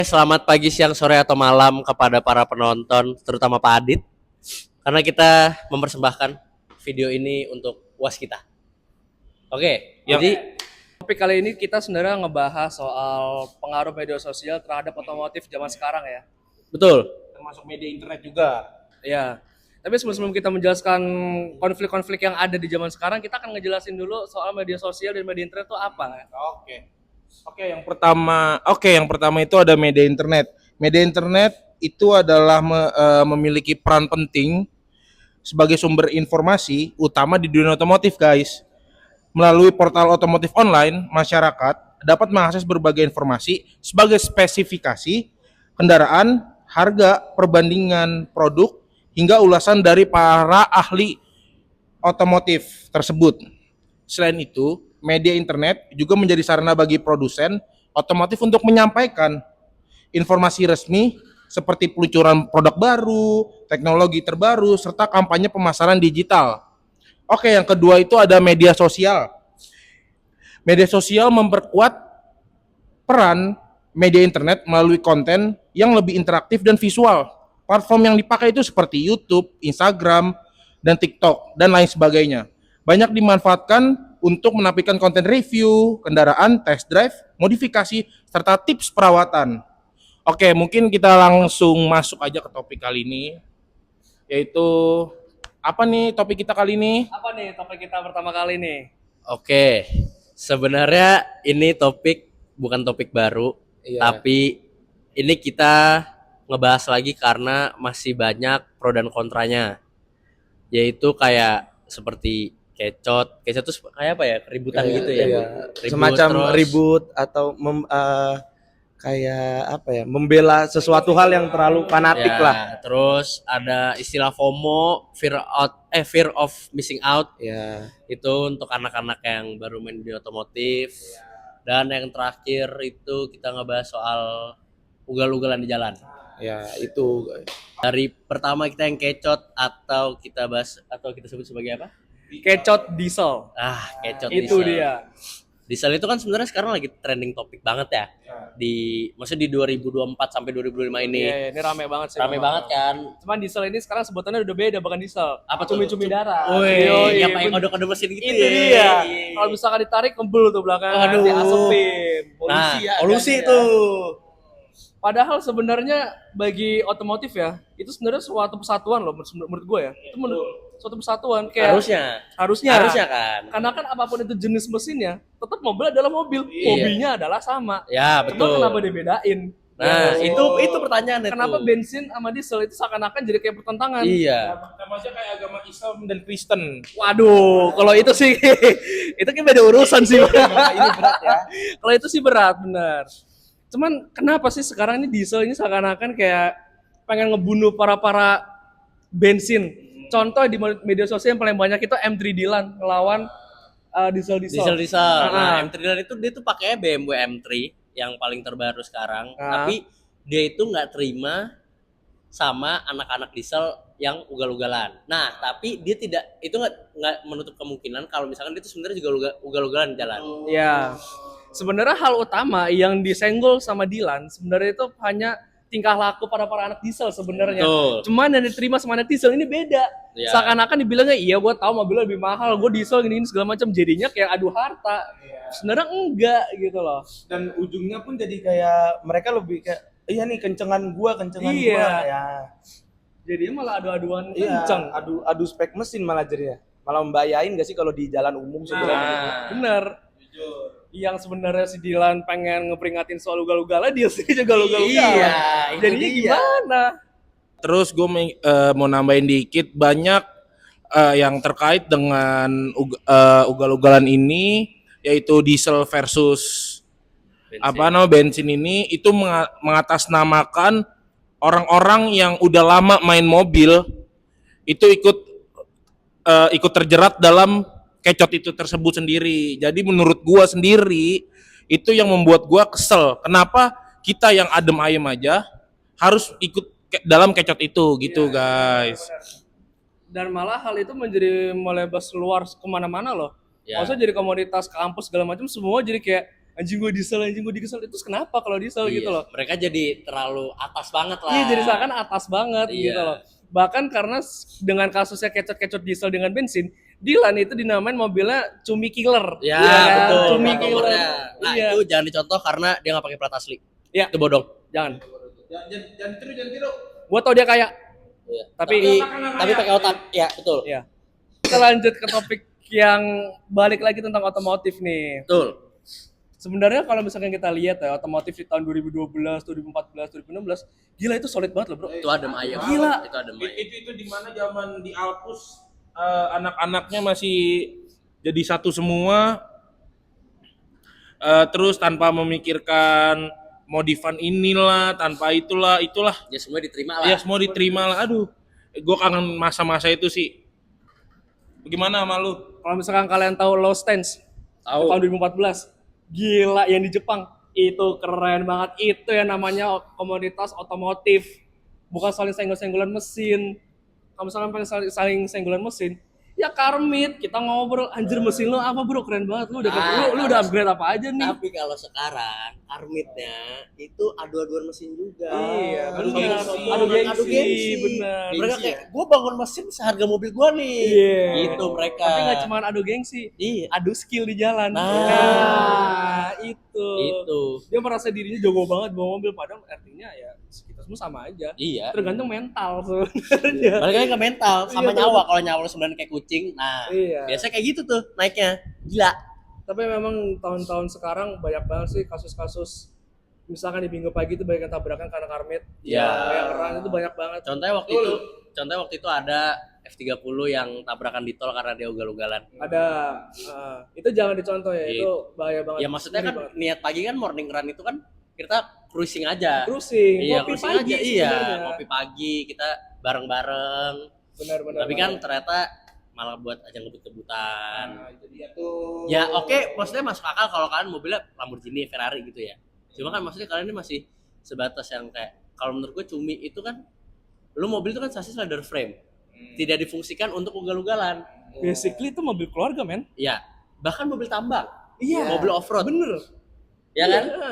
Selamat pagi, siang, sore, atau malam kepada para penonton, terutama Pak Adit, karena kita mempersembahkan video ini untuk UAS kita. Oke, Yang jadi Topik kali ini kita sebenarnya ngebahas soal pengaruh media sosial terhadap otomotif zaman sekarang ya. betul. termasuk media internet juga. Ya. Tapi sebelum kita menjelaskan konflik-konflik yang ada di zaman sekarang, kita akan ngejelasin dulu soal media sosial dan media internet itu apa. Oke. Yang pertama itu ada media internet. Media internet itu adalah memiliki peran penting sebagai sumber informasi utama di dunia otomotif, guys. Melalui portal otomotif online, masyarakat dapat mengakses berbagai informasi sebagai spesifikasi kendaraan, harga, perbandingan produk, hingga ulasan dari para ahli otomotif tersebut. Selain itu, media internet juga menjadi sarana bagi produsen otomotif untuk menyampaikan informasi resmi seperti peluncuran produk baru, teknologi terbaru, serta kampanye pemasaran digital. Oke, yang kedua itu ada media sosial. Media sosial memperkuat peran media internet melalui konten yang lebih interaktif dan visual. Platform yang dipakai itu seperti YouTube, Instagram, dan TikTok, dan lain sebagainya. Banyak dimanfaatkan untuk menampilkan konten review, kendaraan, test drive, modifikasi, serta tips perawatan. Oke, mungkin kita langsung masuk aja ke topik kali ini, yaitu apa nih topik kita kali ini? Apa nih topik kita pertama kali nih? Oke, sebenarnya ini topik bukan topik baru, tapi ini kita ngebahas lagi karena masih banyak pro dan kontranya. Yaitu kayak seperti kecot tuh kayak apa ya? Keributan gitu ya. Iya. Ribut, Semacam terus ribut atau kayak apa ya, membela sesuatu hal yang terlalu fanatik ya, lah. terus ada istilah FOMO, fear of missing out. Ya, Itu untuk anak-anak yang baru main di otomotif. Dan yang terakhir itu kita ngebahas soal ugal-ugalan di jalan. ya itu. Dari pertama kita yang kecot atau kita bahas atau kita sebut sebagai apa? Kecot diesel. Kecot Itu diesel. dia. Diesel itu kan sebenarnya sekarang lagi trending topik banget ya. Maksudnya di 2024 sampai 2025 ini. Iya, ini rame banget sih. Rame banget kan. Cuman diesel ini sekarang sebutannya udah beda, bukan diesel. Apa tuh? Cumi-cumi darah. Woi, yang pakai kode-kode mesin gitu. Itu dia. Kalau misalkan ditarik ngebul tuh belakangnya, Aduh. diasupin. Nah, ya, polusi kan, tuh. Padahal sebenarnya bagi otomotif ya, itu sebenarnya suatu persatuan loh menurut gue ya. Itu suatu persatuan kayak harusnya kan. karena kan apapun itu jenis mesinnya, tetap mobil adalah mobil, hobinya adalah sama. Ya, Cuma betul. kenapa dibedain? Nah, Ya, itu pertanyaannya kenapa tuh. bensin sama diesel itu seakan-akan jadi kayak pertentangan? Iya. Sama aja kayak agama Islam dan Kristen. Waduh, kalau itu sih itu kan beda urusan sih. Ini berat ya. Kalau itu sih berat, benar. Cuman kenapa sih sekarang ini diesel ini seakan-akan kayak pengen ngebunuh para bensin. Contoh di media sosial yang paling banyak itu M3 Dylan ngelawan diesel. Diesel. Nah, M3 Dylan itu dia tuh pakainya BMW M3 yang paling terbaru sekarang, tapi dia itu nggak terima sama anak-anak diesel yang ugal-ugalan. Nah, tapi dia itu nggak menutup kemungkinan kalau misalkan dia itu sebenarnya juga ugal-ugalan di jalan. Ya, sebenarnya hal utama yang disenggol sama Dylan sebenarnya itu hanya tingkah laku para anak diesel sebenarnya. Betul. Cuman yang diterima sama anak diesel ini beda. Ya. Seakan-akan dibilangnya iya gue tahu mobilnya lebih mahal, gue diesel gini segala macam, jadinya kayak adu harta. Sebenarnya enggak gitu loh. Dan ujungnya pun jadi kayak mereka lebih kayak iya nih kencengan gua ya. Jadinya malah adu-aduan Iya, kenceng. adu spek mesin malah jadinya. Malah membahayain gak sih kalau di jalan umum sebenarnya? Bener. Yang sebenarnya si Dylan pengen ngeperingatin soal ugal-ugalnya, dia sendiri juga ugal-ugalan. Iya, itu Jadinya dia. gimana? Terus gue mau nambahin dikit, banyak yang terkait dengan ugal-ugalan ini, yaitu diesel versus bensin ini itu mengatasnamakan orang-orang yang udah lama main mobil itu ikut terjerat dalam kecot itu tersebut sendiri. Jadi menurut gua sendiri itu yang membuat gua kesel. Kenapa kita yang adem ayem aja harus ikut dalam kecot itu gitu, guys. Dan malah hal itu menjadi melebar keluar kemana-mana loh. Ya. Maksudnya jadi komunitas kampus segala macam semua jadi kayak anjing gue diesel itu kenapa kalau diesel Iya, gitu loh. mereka jadi terlalu atas banget lah. Iya, jadi seakan atas banget Iya. gitu loh. Bahkan karena dengan kasusnya kecot-kecot diesel dengan bensin, Dylan itu dinamain mobilnya cumi killer. Ya, Iya kan? betul. Cumi Plat killer. nomornya. Nah, Iya. itu jangan dicontoh karena dia nggak pakai plat asli. Iya. Itu bodong. Jangan. Jangan tiru. Gua tau dia kaya. Iya. Tapi- tapi pakai otak. Ya, betul. Iya. Kita lanjut ke topik yang balik lagi tentang otomotif nih. Betul. Sebenarnya kalau misalkan kita lihat ya otomotif di tahun 2012, 2014, 2016, gila itu solid banget loh, Bro. Itu adem ayem. Gila. Itu adem ayem. Itu di mana zaman di Alpus anak-anaknya masih jadi satu semua, terus tanpa memikirkan modifan inilah, tanpa itulah. Ya semua diterima lah. Ya semua diterima lah. Aduh, gue kangen masa-masa itu sih. Bagaimana sama lu? Kalau misalkan kalian tahu Low Stance Tahu. tahun 2014, gila yang di Jepang itu keren banget. Itu yang namanya komunitas otomotif, bukan saling senggol-senggolan mesin. Kalau misalkan pengen saling senggolan mesin, ya karmit, kita ngobrol, anjir mesin lo apa bro, keren banget, lu udah upgrade apa aja nih. Tapi kalau sekarang karmitnya itu adu-aduan mesin juga. Iya, Adu benar. gengsi. Adu gengsi, Adu gengsi. benar. Mereka Gengsi kayak, gue bangun mesin seharga mobil gue nih. Iya. Gitu mereka. Tapi nggak cuma adu gengsi, Iya. adu skill di jalan. Nah. Itu. Itu. Dia merasa dirinya jago banget bawa mobil, padahal artinya ya kita semua sama aja. Iya. Tergantung mental sebenarnya. Balik lagi ke mental sama Iya, nyawa. Kalau nyawa lu sebenarnya kayak kucing, nah Iya. biasanya kayak gitu tuh naiknya. Gila. Tapi memang tahun-tahun sekarang banyak banget sih kasus-kasus, misalkan di minggu pagi itu banyak yang tabrakan karena karmit. Iya. Yang keren itu banyak banget. Contohnya waktu itu ada F30 yang tabrakan di tol karena dia ugal-ugalan. Ada itu jangan dicontoh ya, Gitu. itu bahaya banget. Ya maksudnya kan Ngeri banget. niat pagi kan morning run itu kan kita cruising aja. Cruising, Iya, ngopi cruising pagi aja. Iya, sebenarnya. ngopi pagi kita bareng-bareng. Benar-benar. Tapi kan ternyata malah buat ajang kebut-kebutan. Itu dia tuh. Ya oke, maksudnya masuk akal kalau kalian mobilnya Lamborghini, Ferrari gitu ya. Cuma kan maksudnya kalian ini masih sebatas yang kayak, kalau menurut gue cumi itu kan, lu mobil itu kan sasis leather frame, tidak difungsikan untuk ugal-ugalan. basically itu mobil keluarga, men. Ya, bahkan mobil tambang, Iya. mobil off-road, Bener. ya kan? Iya.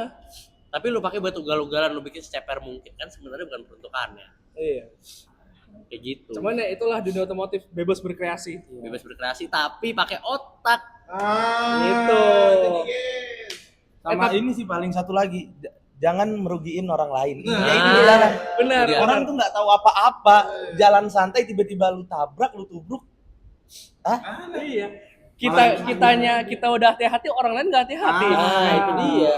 Tapi lu pakai buat ugal-ugalan, lu bikin seceper mungkin kan sebenarnya bukan peruntukannya. Iya. Kayak gitu. Cuman ya itulah dunia otomotif, bebas berkreasi. Bebas berkreasi tapi pakai otak. Gitu. Sama ini sih paling satu lagi, jangan merugiin orang lain. Nah. Ya itu di jalan. Benar. Iya. Orang tuh nggak tahu apa-apa, jalan santai tiba-tiba lu tabrak, lu tubruk. Iya. Kita udah hati-hati, orang lain nggak hati-hati. Ah, itu dia.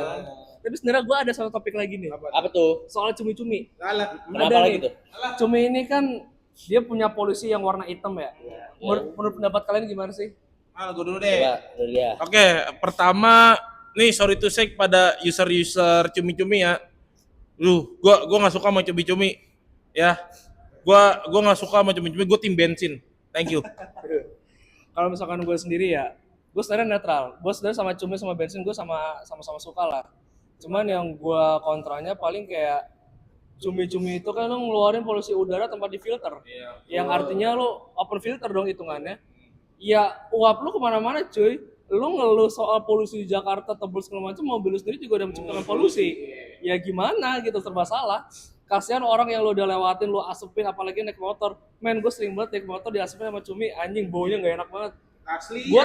Tapi sebenarnya gue ada satu topik lagi nih, Apa tuh? soal cumi-cumi. Kenapa Ada lagi nih. tuh? Cumi ini kan dia punya polusi yang warna hitam ya. Menurut pendapat kalian gimana sih? Gue dulu deh. Coba, dulu dia. Oke, pertama nih sorry to say pada user cumi-cumi ya. Gua nggak suka sama cumi-cumi. Ya. Gua nggak suka sama cumi-cumi, gue tim bensin. Thank you. Kalau misalkan gue sendiri ya, gue sebenarnya netral. Gue sebenarnya sama cumi sama bensin gue sama-sama suka lah. Cuman yang gue kontranya paling kayak cumi-cumi itu kan lo ngeluarin polusi udara tanpa difilter. Yang artinya lo open filter dong hitungannya. Ya uap lu kemana-mana cuy. Lu ngeluh soal polusi di Jakarta tebel segala macam, mobil lu sendiri juga udah menciptakan polusi. Ya gimana gitu, serba salah. Kasihan orang yang lu udah lewatin, lu asepin, apalagi naik motor. Men, gue sering banget naik motor diasepin sama cumi, anjing baunya nggak enak banget. Asli. Gue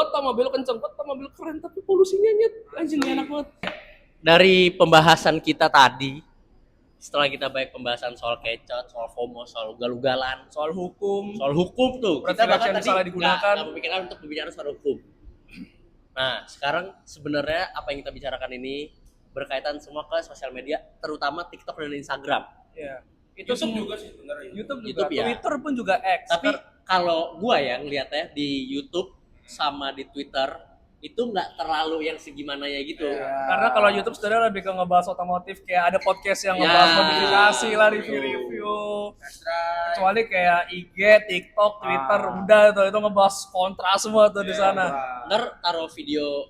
tau mobil lu kenceng, gue tau mobil keren, tapi polusinya nyet, anjing nggak enak banget. Dari pembahasan kita tadi, setelah kita baik pembahasan soal kecot, soal FOMO, soal ugal-ugalan, Soal hukum, soal hukum tuh, kita Privilege bahkan yang tadi salah digunakan. nggak memikirkan untuk berbicara soal hukum. Nah, sekarang sebenarnya apa yang kita bicarakan ini berkaitan semua ke sosial media, terutama TikTok dan Instagram. ya. Itu YouTube semua- juga sih sebenarnya. YouTube juga, YouTube ya. Twitter pun juga X. Tapi kalau gua ya ngeliatnya di YouTube sama di Twitter itu nggak terlalu yang segimana ya gitu. Karena kalau YouTube sebenarnya lebih ke ngebahas otomotif, kayak ada podcast yang Ya. ngebahas modifikasi lah, review-review. Kecuali kayak IG, TikTok, Twitter, udah tuh itu ngebahas kontra semua tuh di sana. Ntar taruh video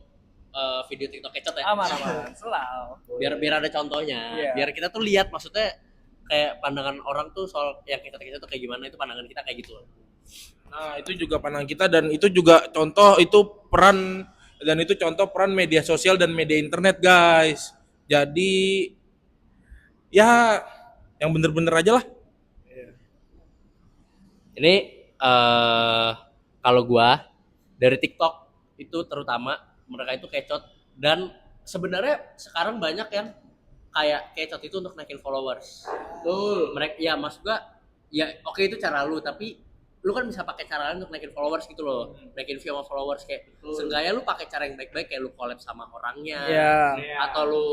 TikTok kecot ya. Aman, selalu. Biar ada contohnya. Iya. Biar kita tuh lihat maksudnya kayak pandangan orang tuh soal yang kecot-kecot tuh kayak gimana, itu pandangan kita kayak gitu. Nah, itu juga pandangan kita dan itu juga contoh itu peran Dan itu contoh peran media sosial dan media internet, guys. Jadi ya yang bener-bener aja lah. Ini kalau gua dari TikTok itu terutama mereka itu kecot, dan sebenarnya sekarang banyak yang kayak kecot itu untuk naikin followers. Betul. Mereka ya maksud gua ya oke itu cara lu, tapi lu kan bisa pakai cara lain untuk naikin followers gitu loh. Naikin view sama followers kayak seenggaknya lu pakai cara yang baik-baik kayak lu collab sama orangnya. Atau lu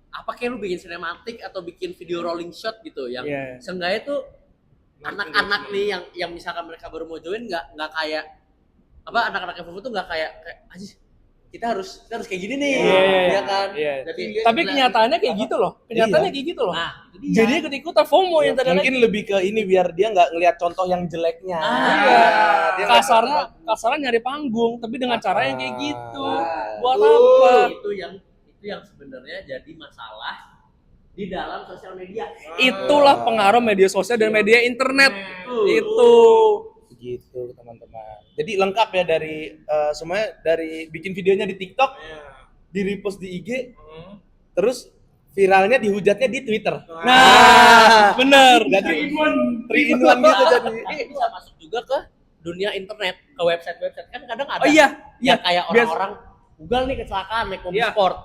apa kayak lu bikin sinematik atau bikin video rolling shot gitu yang seenggaknya tuh anak-anak nih yang misalkan mereka baru mau join nggak kayak apa anak-anak FFU tuh nggak kayak aja kita harus kayak gini nih, ya kan? Jadi, tapi kenyataannya kayak gitu loh. Kenyataannya kayak gitu loh. Nah, jadi ikut-ikutan FOMO yang tadi mungkin lebih ke ini biar dia nggak ngelihat contoh yang jeleknya. Dia kasarnya nyari panggung, tapi dengan cara yang kayak gitu. Buat apa? Itu yang sebenarnya jadi masalah di dalam sosial media. Itulah pengaruh media sosial dan media internet. Itu. Begitu teman-teman. Jadi lengkap ya dari semuanya, dari bikin videonya di TikTok, di repost di IG, terus viralnya dihujatnya di Twitter. Nah, bener. Jadi 3 in 1 gitu jadi. Ini bisa masuk juga ke dunia internet, ke website-website kan kadang ada. Oh iya, yang kayak orang-orang Google nih kecelakaan naik mobil sport.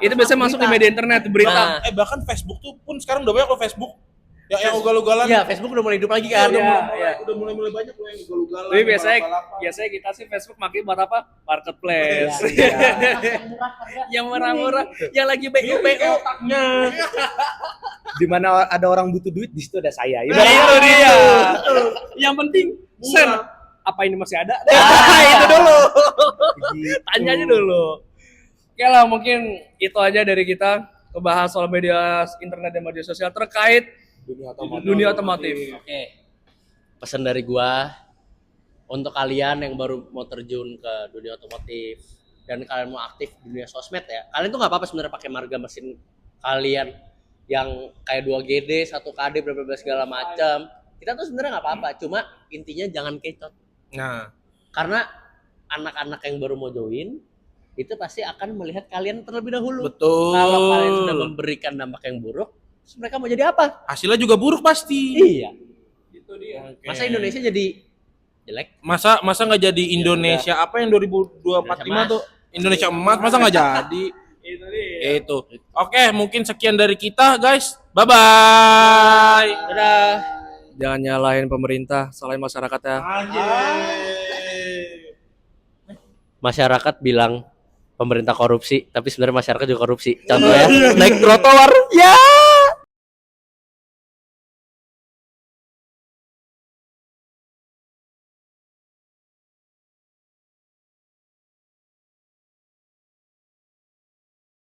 Itu biasanya masuk di media internet berita. Bahkan Facebook tuh pun sekarang udah banyak loh Facebook. Yang ugal-ugalan. Iya, Facebook udah mulai hidup lagi kan. Udah mulai banyak loh yang ugal-ugalan. Tapi biasanya kita sih Facebook pakai buat apa? Marketplace. Yang murah-murah, yang lagi BU. Di mana ada orang butuh duit, di situ ada saya. Itu dia. Yang penting sen. Apa ini masih ada? Itu dulu. Tanya aja dulu. Oke lah, mungkin itu aja dari kita ngebahas soal media internet dan media sosial terkait dunia otomotif. Oke. Pesan dari gua untuk kalian yang baru mau terjun ke dunia otomotif dan kalian mau aktif di dunia sosmed ya. Kalian tuh nggak apa-apa sebenarnya pakai marga mesin kalian yang kayak 2GD, 1KD, bla bla bla segala macam. Kita tuh sebenarnya nggak apa-apa, cuma intinya jangan kecot. Nah, karena anak-anak yang baru mau join itu pasti akan melihat kalian terlebih dahulu. betul. Kalau kalian sudah memberikan dampak yang buruk, terus mereka mau jadi apa? Hasilnya juga buruk pasti. Iya. Itu dia. Masa Indonesia jadi jelek? Masa nggak jadi Indonesia apa yang 2045 tuh? Indonesia emas masa nggak jadi? Itu dia. Itu. Oke, mungkin sekian dari kita, guys. Bye bye. Dadah. Jangan nyalahin pemerintah, salahin masyarakatnya. Masyarakat bilang pemerintah korupsi, tapi sebenarnya masyarakat juga korupsi. Contohnya naik trotoar. Ya.